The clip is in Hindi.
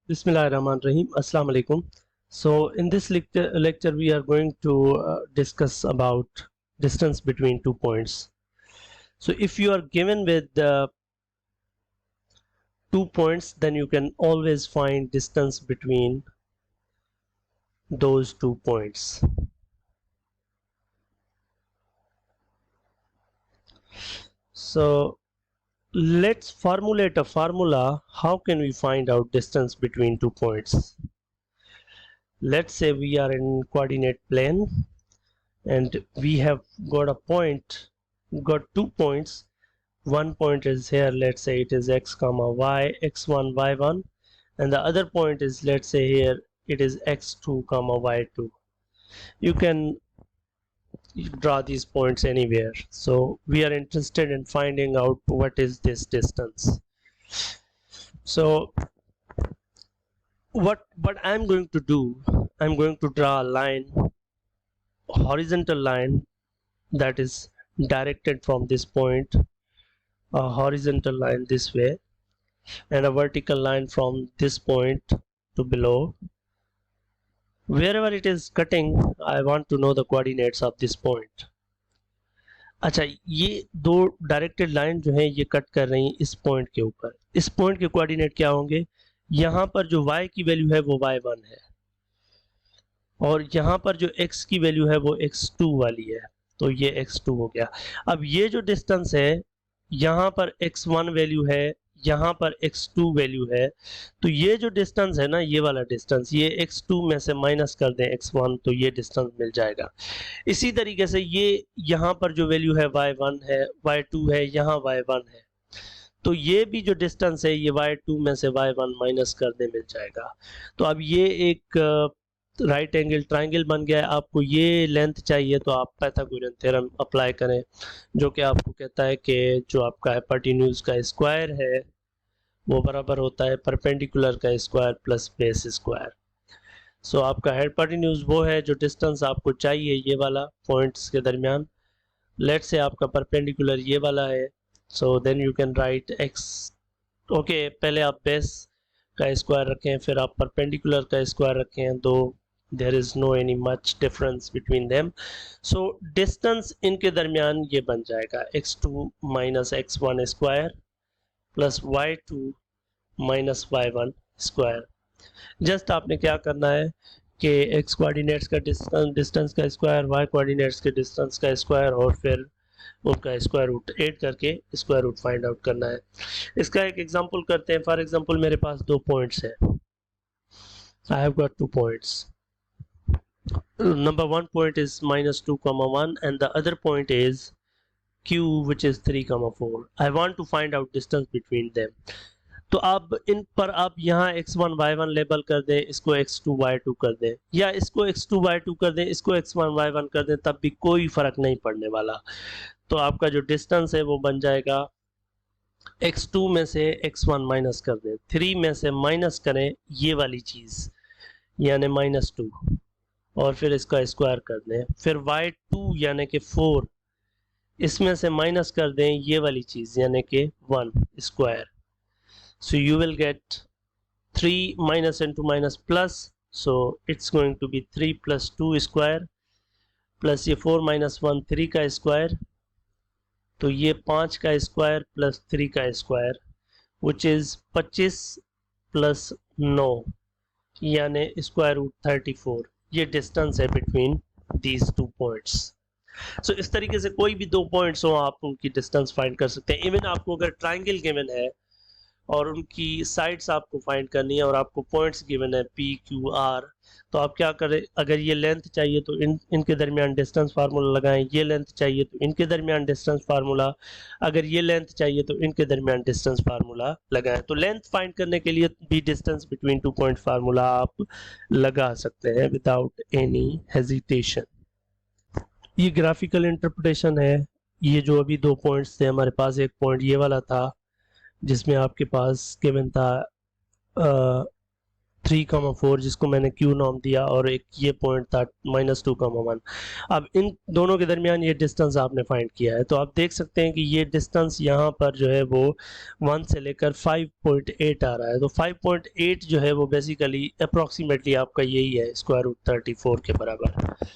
Bismillahirrahmanirrahim. Assalamu alaikum. So in this lecture we are going to discuss about distance between 2 points. So if you are given with 2 points, then you can always find distance between those 2 points. So let's formulate a formula. How can we find out distance between 2 points? Let's say we are in coordinate plane and we have got 2 points. One point is here, let's say it is x comma y, x1 y1, and the other point is, let's say here it is x2 comma y2. You can draw these points anywhere. So we are interested in finding out what is this distance. So what I'm going to do, I'm going to draw a line, horizontal line that is directed from this point, a horizontal line this way, and a vertical line from this point to below. Wherever it is cutting, I want to know the coordinates of this point. अच्छा, ये दो डायरेक्टेड लाइन जो है ये कट कर रही हैं इस पॉइंट के ऊपर. इस पॉइंट के कोऑर्डिनेट क्या होंगे? यहाँ पर जो y की वैल्यू है वो y1 है और यहाँ पर जो x की वैल्यू है वो x2 वाली है, तो ये x2 हो गया. अब ये जो डिस्टेंस है, यहाँ पर x1 वैल्यू है, यहाँ पर x2 वैल्यू है, तो ये जो डिस्टेंस है ना, ये वाला डिस्टेंस, ये x2 में से माइनस कर दें x1 तो ये डिस्टेंस मिल जाएगा. इसी तरीके से ये यहाँ पर जो वैल्यू है y1 है, y2 है, यहाँ y1 है, तो ये भी जो डिस्टेंस है ये y2 में से y1 माइनस कर दें मिल जाएगा. तो अब ये एक राइट एंगल ट्राइंगल बन गया है. आपको ये लेंथ चाहिए तो आप पाइथागोरियन थ्योरम अप्लाई करें, जो कि आपको कहता है कि जो आपका हाइपोटेन्यूज का स्क्वायर है वो बराबर होता है परपेंडिकुलर का स्क्वायर प्लस बेस स्क्वायर. सो आपका हाइपोटेन्यूज वो है जो डिस्टेंस आपको चाहिए ये वाला पॉइंट्स के दरमियान. लेट से आपका परपेंडिकुलर ये वाला है, so then you can write x. Okay, पहले आप बेस का स्क्वायर रखें, फिर आप परपेंडिकुलर का स्क्वायर रखें, दो there is no any much difference between them. So distance इनके दरमियान ये बन जाएगा x2 minus x1 square plus y2 minus y1 square. Just आपने क्या करना है कि x कोऑर्डिनेट्स का डिस्टेंस का स्क्वायर, y कोऑर्डिनेट्स के डिस्टेंस का स्क्वायर और फिर उनका स्क्वायर रूट ऐड करके स्क्वायर रूट फाइंड आउट करना है. इसका एक एग्जांपल करते हैं. फॉर एग्जांपल मेरे पास 2 पॉइंट्स हैं. I have got 2 points. Number 1 point is minus 2 comma 1 and the other point is q which is 3 comma 4. I want to find out distance between them. तो अब इन पर आप यहाँ x1 y1 लेबल कर दें, इसको x2 y2 कर दें, या इसको x2 y2 कर दें, इसको x1 y1 कर दें, तब भी कोई फर्क नहीं पड़ने वाला. तो आपका जो डिस्टेंस है वो बन जाएगा x2 में से x1 माइनस कर दें, 3 में से माइनस करें ये वाली चीज़ यानी -2 और फिर इसका स्क्वायर कर दें, फिर y2 यानी कि 4 इसमें से माइनस कर दें ये वाली चीज़ यानी कि 1 square. So you will get 3 minus into minus plus, so it's going to be 3 plus 2 square plus ये 4 minus 1 3 का स्क्वायर, तो ये 5 का स्क्वायर प्लस 3 का स्क्वायर विच इज़ 25 प्लस 9 यानी स्क्वायर रूट 34. ये डिस्टेंस है बिटवीन दीज 2 पॉइंट्स. सो इस तरीके से कोई भी 2 पॉइंट्स हो आप उनकी डिस्टेंस फाइंड कर सकते हैं. इवन आपको अगर ट्राइंगल गिवन है और उनकी साइड्स आपको फाइंड करनी है और आपको पॉइंट्स गिवन है p q r, तो आप क्या करें, अगर ये लेंथ चाहिए तो इनके दरमियान डिस्टेंस फार्मूला लगाएं, ये लेंथ चाहिए तो इनके दरमियान डिस्टेंस फार्मूला, अगर ये लेंथ चाहिए तो इनके दरमियान डिस्टेंस फार्मूला लगाएं. तो लेंथ फाइंड करने के लिए भी डिस्टेंस बिटवीन 2 पॉइंट फार्मूला आप लगा सकते हैं विदाउट एनी हेजिटेशन. ये ग्राफिकल इंटरप्रिटेशन है. ये जो अभी 2 पॉइंट्स थे हमारे पास, एक पॉइंट ये वाला था जिसमें आपके पास गिवन था 3,4 जिसको मैंने क्यू नाम दिया, और एक ये पॉइंट था -2,1। अब इन दोनों के दरमियान ये डिस्टेंस आपने फाइंड किया है, तो आप देख सकते हैं कि ये डिस्टेंस यहाँ पर जो है वो 1 से लेकर 5.8 आ रहा है। तो 5.8 जो है वो बेसिकली अप्रॉक्सीमेटली आपका यही है, स्क्वायर रूट 34 के बराबर।